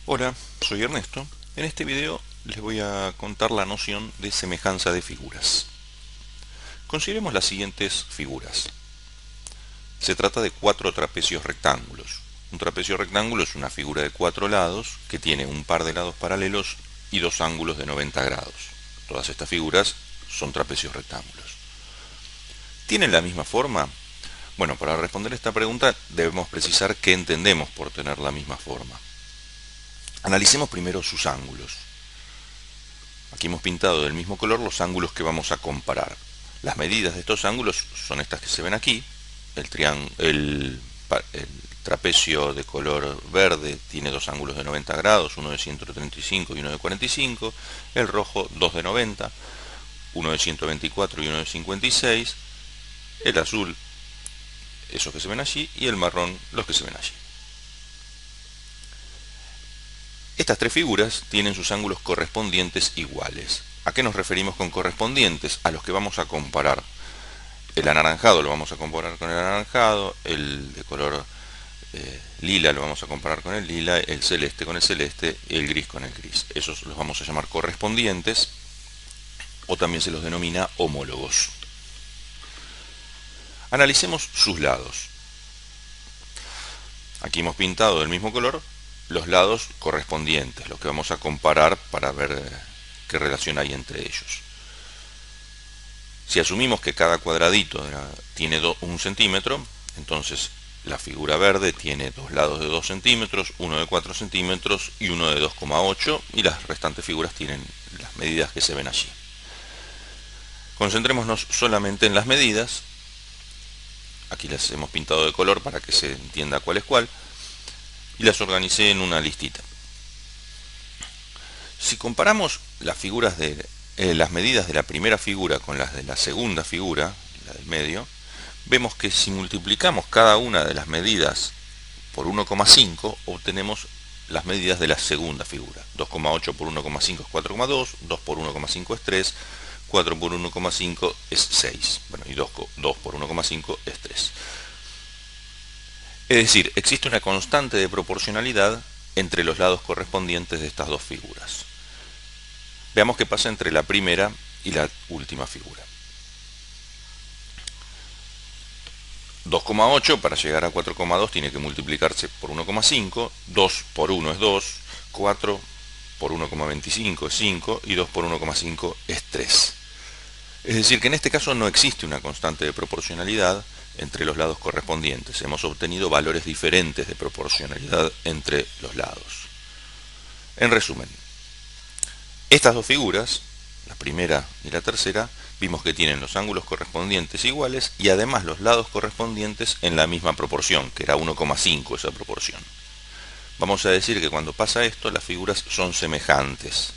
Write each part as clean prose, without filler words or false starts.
Hola, soy Ernesto. En este video les voy a contar la noción de semejanza de figuras. Consideremos las siguientes figuras. Se trata de cuatro trapecios rectángulos. Un trapecio rectángulo es una figura de cuatro lados que tiene un par de lados paralelos y dos ángulos de 90 grados. Todas estas figuras son trapecios rectángulos. ¿Tienen la misma forma? Bueno, para responder esta pregunta debemos precisar qué entendemos por tener la misma forma. Analicemos primero sus ángulos. Aquí hemos pintado del mismo color los ángulos que vamos a comparar. Las medidas de estos ángulos son estas que se ven aquí. El trapecio de color verde tiene dos ángulos de 90 grados, uno de 135 y uno de 45. El rojo, dos de 90, uno de 124 y uno de 56. El azul, esos que se ven allí, y el marrón, los que se ven allí. Estas tres figuras tienen sus ángulos correspondientes iguales. ¿A qué nos referimos con correspondientes? A los que vamos a comparar. El anaranjado lo vamos a comparar con el anaranjado, el de color lila lo vamos a comparar con el lila, el celeste con el celeste y el gris con el gris. Esos los vamos a llamar correspondientes o también se los denomina homólogos. Analicemos sus lados. Aquí hemos pintado del mismo color los lados correspondientes, los que vamos a comparar para ver qué relación hay entre ellos. Si asumimos que cada cuadradito tiene 1 centímetro, entonces la figura verde tiene dos lados de 2 centímetros, uno de 4 centímetros y uno de 2,8, y las restantes figuras tienen las medidas que se ven allí. Concentrémonos solamente en las medidas. Aquí las hemos pintado de color para que se entienda cuál es cuál, y las organicé en una listita. Si comparamos las figuras las medidas de la primera figura con las de la segunda figura, la del medio, vemos que si multiplicamos cada una de las medidas por 1,5 obtenemos las medidas de la segunda figura. 2,8 por 1,5 es 4,2, 2 por 1,5 es 3, 4 por 1,5 es 6, bueno, y 2 por 1,5 es 3. Es decir, existe una constante de proporcionalidad entre los lados correspondientes de estas dos figuras. Veamos qué pasa entre la primera y la última figura. 2,8 para llegar a 4,2 tiene que multiplicarse por 1,5, 2 por 1 es 2, 4 por 1,25 es 5 y 2 por 1,5 es 3. Es decir, que en este caso no existe una constante de proporcionalidad entre los lados correspondientes. Hemos obtenido valores diferentes de proporcionalidad entre los lados. En resumen, estas dos figuras, la primera y la tercera, vimos que tienen los ángulos correspondientes iguales y además los lados correspondientes en la misma proporción, que era 1,5 esa proporción. Vamos a decir que cuando pasa esto, las figuras son semejantes.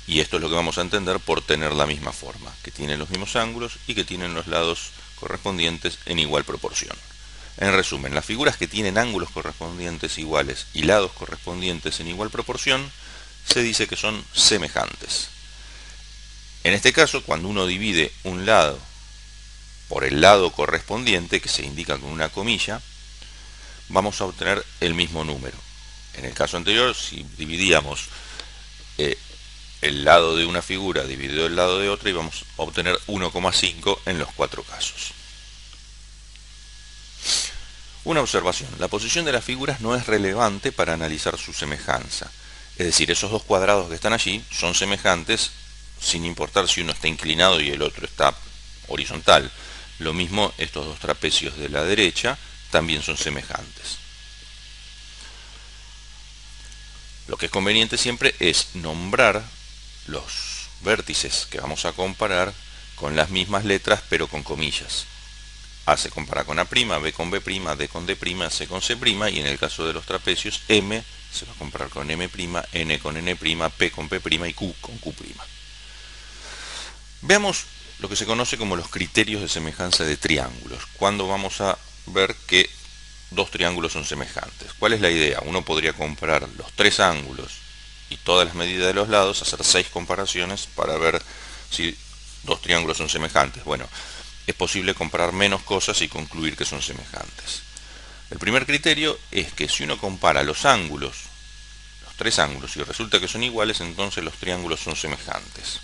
Y esto es lo que vamos a entender por tener la misma forma, que tienen los mismos ángulos y que tienen los lados correspondientes en igual proporción. En resumen, las figuras que tienen ángulos correspondientes iguales y lados correspondientes en igual proporción, se dice que son semejantes. En este caso, cuando uno divide un lado por el lado correspondiente, que se indica con una comilla, vamos a obtener el mismo número. En el caso anterior, si dividíamos el lado de una figura dividido el lado de otra, íbamos a obtener 1,5 en los cuatro casos. Una observación: la posición de las figuras no es relevante para analizar su semejanza. Es decir, esos dos cuadrados que están allí son semejantes sin importar si uno está inclinado y el otro está horizontal. Lo mismo, estos dos trapecios de la derecha también son semejantes. Lo que es conveniente siempre es nombrar los vértices que vamos a comparar con las mismas letras pero con comillas. A se compara con A', B con B', D con D', C con C', y en el caso de los trapecios, M se va a comparar con M', N con N', P con P' y Q con Q'. Veamos lo que se conoce como los criterios de semejanza de triángulos, cuando vamos a ver que dos triángulos son semejantes. ¿Cuál es la idea? Uno podría comparar los tres ángulos y todas las medidas de los lados, hacer 6 comparaciones para ver si dos triángulos son semejantes. Bueno, es posible comparar menos cosas y concluir que son semejantes. El primer criterio es que si uno compara los ángulos, los tres ángulos y resulta que son iguales, entonces los triángulos son semejantes.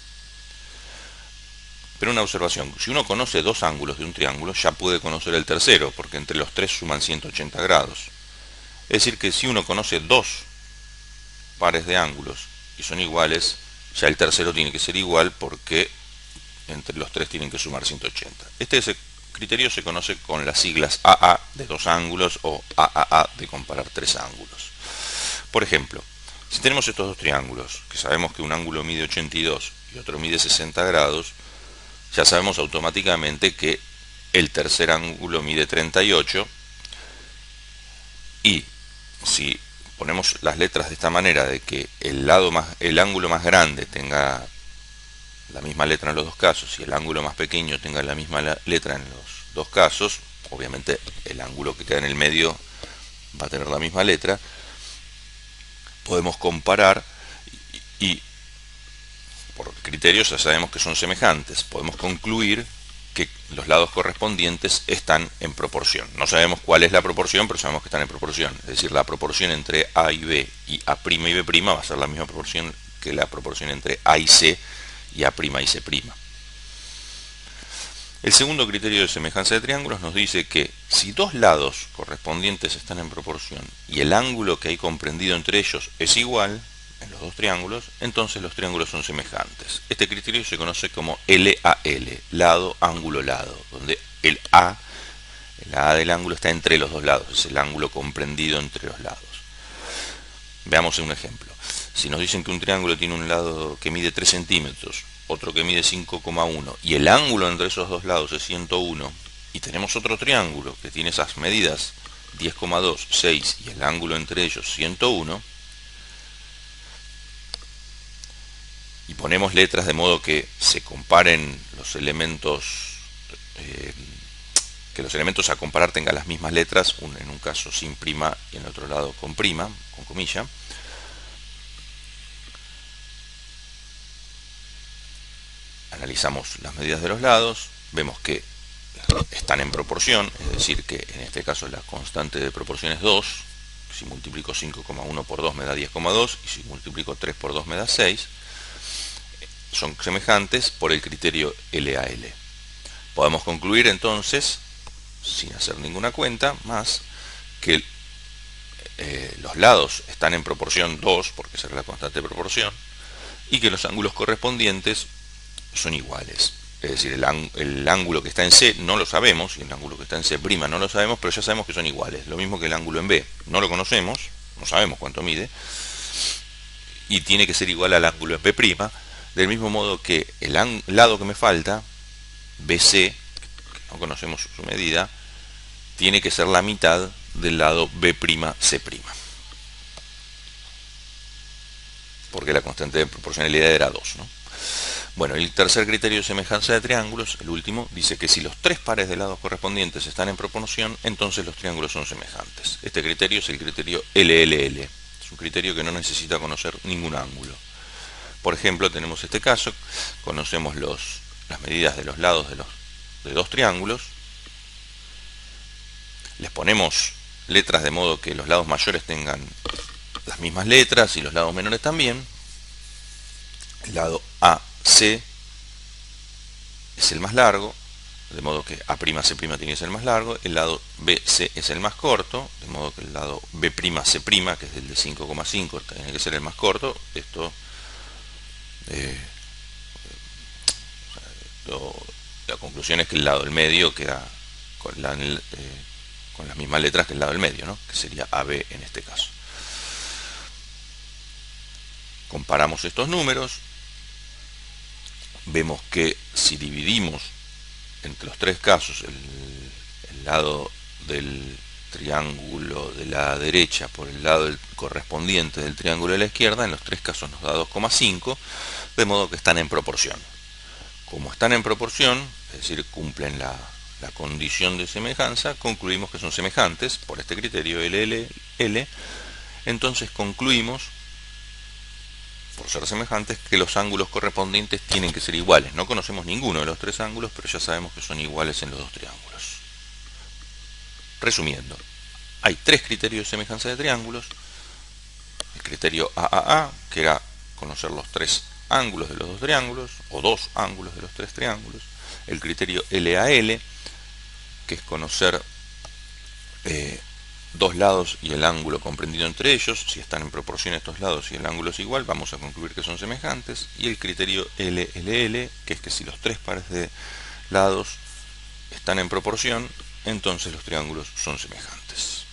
Pero una observación, si uno conoce dos ángulos de un triángulo, ya puede conocer el tercero, porque entre los tres suman 180 grados. Es decir, que si uno conoce dos pares de ángulos y son iguales, ya el tercero tiene que ser igual porque entre los tres tienen que sumar 180. Este criterio se conoce con las siglas AA de dos ángulos o AAA de comparar tres ángulos. Por ejemplo, si tenemos estos dos triángulos, que sabemos que un ángulo mide 82 y otro mide 60 grados, ya sabemos automáticamente que el tercer ángulo mide 38, y si ponemos las letras de esta manera, de que el ángulo más grande tenga la misma letra en los dos casos y el ángulo más pequeño tenga la misma letra en los dos casos, obviamente el ángulo que queda en el medio va a tener la misma letra, podemos comparar y por criterios ya sabemos que son semejantes. Podemos concluir que los lados correspondientes están en proporción. No sabemos cuál es la proporción, pero sabemos que están en proporción. Es decir, la proporción entre A y B y A' y B' va a ser la misma proporción que la proporción entre A y C y A' y C'. El segundo criterio de semejanza de triángulos nos dice que si dos lados correspondientes están en proporción y el ángulo que hay comprendido entre ellos es igual en los dos triángulos, entonces los triángulos son semejantes. Este criterio se conoce como LAL, lado, ángulo, lado, donde el A del ángulo está entre los dos lados, es el ángulo comprendido entre los lados. Veamos un ejemplo. Si nos dicen que un triángulo tiene un lado que mide 3 centímetros, otro que mide 5,1 y el ángulo entre esos dos lados es 101, y tenemos otro triángulo que tiene esas medidas 10,2, 6 y el ángulo entre ellos 101, y ponemos letras de modo que se comparen los elementos, que los elementos a comparar tengan las mismas letras, en un caso sin prima y en el otro lado con prima, con comilla. Analizamos las medidas de los lados, vemos que están en proporción, es decir, que en este caso la constante de proporción es 2. Si multiplico 5,1 por 2 me da 10,2 y si multiplico 3 por 2 me da 6. Son semejantes por el criterio LAL. Podemos concluir entonces, sin hacer ninguna cuenta más, que los lados están en proporción 2, porque esa es la constante de proporción, y que los ángulos correspondientes son iguales. Es decir, el ángulo que está en C no lo sabemos, y el ángulo que está en C' no lo sabemos, pero ya sabemos que son iguales. Lo mismo que el ángulo en B. No lo conocemos, no sabemos cuánto mide, y tiene que ser igual al ángulo en B', del mismo modo que el lado que me falta, BC, que no conocemos su medida, tiene que ser la mitad del lado B'C', porque la constante de proporcionalidad era 2, ¿no? Bueno, el tercer criterio de semejanza de triángulos, el último, dice que si los tres pares de lados correspondientes están en proporción, entonces los triángulos son semejantes. Este criterio es el criterio LLL. Es un criterio que no necesita conocer ningún ángulo. Por ejemplo, tenemos este caso, conocemos las medidas de los lados de dos triángulos, les ponemos letras de modo que los lados mayores tengan las mismas letras y los lados menores también. El lado AC es el más largo, de modo que A'C' tiene que ser el más largo. El lado BC es el más corto, de modo que el lado B'C', que es el de 5,5, tiene que ser el más corto. La conclusión es que el lado del medio queda con las mismas letras que el lado del medio, ¿no? Que sería AB en este caso. Comparamos estos números, vemos que si dividimos entre los tres casos el lado del triángulo de la derecha por el lado correspondiente del triángulo de la izquierda, en los tres casos nos da 2,5, de modo que están en proporción. Como están en proporción, es decir, cumplen la condición de semejanza, concluimos que son semejantes por este criterio LLL. Entonces concluimos, por ser semejantes, que los ángulos correspondientes tienen que ser iguales. No conocemos ninguno de los tres ángulos, pero ya sabemos que son iguales en los dos triángulos. Resumiendo, hay tres criterios de semejanza de triángulos. el criterio AAA, que era conocer los tres ángulos de los dos triángulos, o dos ángulos de los tres triángulos, el criterio LAL, que es conocer dos lados y el ángulo comprendido entre ellos. Si están en proporción estos lados y el ángulo es igual, vamos a concluir que son semejantes. Y el criterio LLL, que es que si los tres pares de lados están en proporción, entonces los triángulos son semejantes.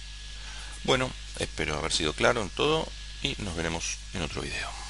Bueno, espero haber sido claro en todo y nos veremos en otro video.